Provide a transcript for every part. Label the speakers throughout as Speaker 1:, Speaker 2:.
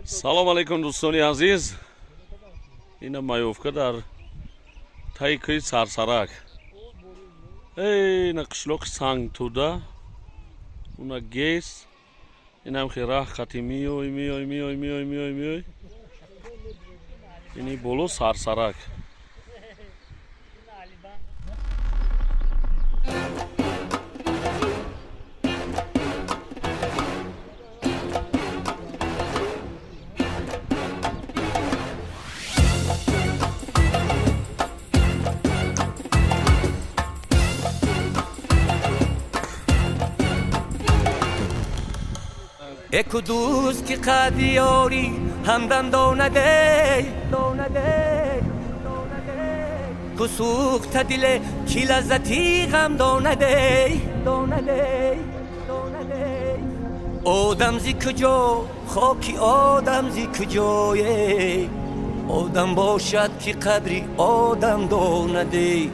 Speaker 1: салом алейкум дӯстони азиз. ина маёфка дар таи кӯи Сарсарак. ина қишлоқи Сангтӯда, уна гес. инам хира хати миёй. ини боло Сарсарак.
Speaker 2: اکو دوست که قدیاری همدم دونده کو سوخت دل کی لذتی غم دونده آدم زی کجا خاکی آدم زی کجایه آدم باشد که قدری آدم دونده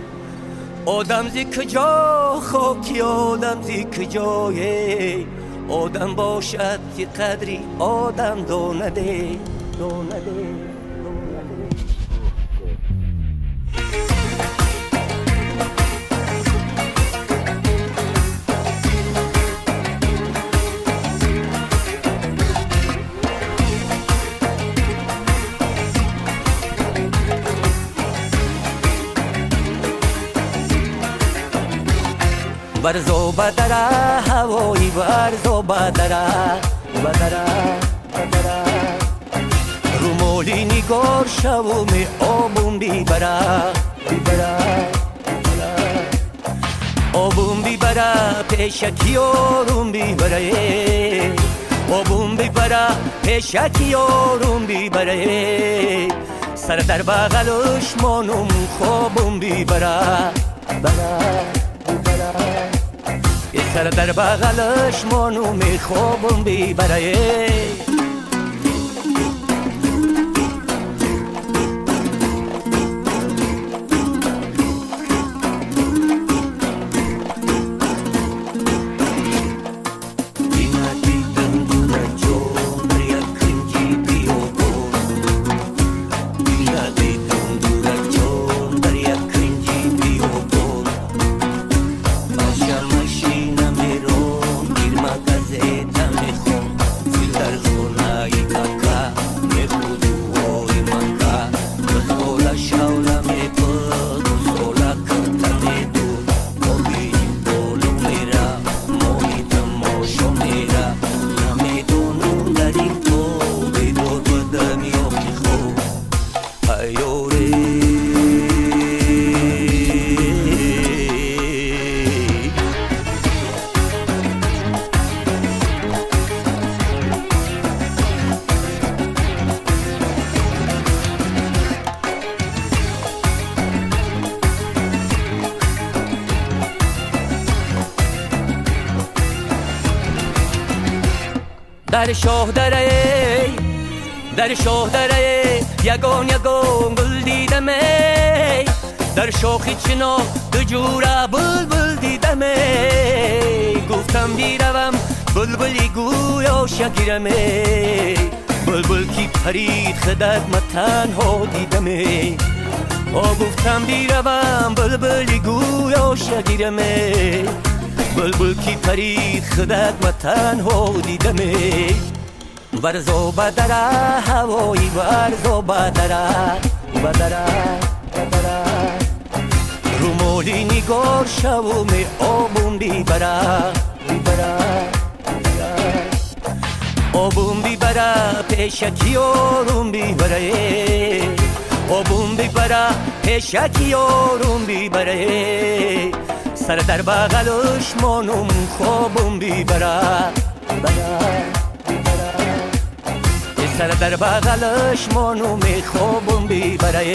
Speaker 2: آدم زی کجا خاکی آدم زی کجایه آدم باشد که قدری آدم دونده برزو بدره هوایی برزو بدره رو مولی نگار شوم آبون بیبره آبون بیبره پیشکی آروم بیبره آبون بیبره پیشکی آروم بیبره سر در بغلش مانم خوابون بیبره سر در بغلش مانو میخوابم بیبره در شاه دره یگان گل دیدم در شاخی چنا دو جوره بلبل دیدم گفتم بیروم بلبلی گویا شگیرم بلبل کی پرید خدمت تنها دیدم گفتم بیروم بلبلی گویا شگیرم بلبل کی پرید خدمت تنها دیدم برزو بدره هوایی برزو بدره رو مولی نگار شوم آبون بیبره آبون بیبره پیشکی آروم بیبره آبون بیبره پیشکی آروم بیبره سر در بغلش مانم خوابم بیبره سر در بغلش مانو میخوابم بیبره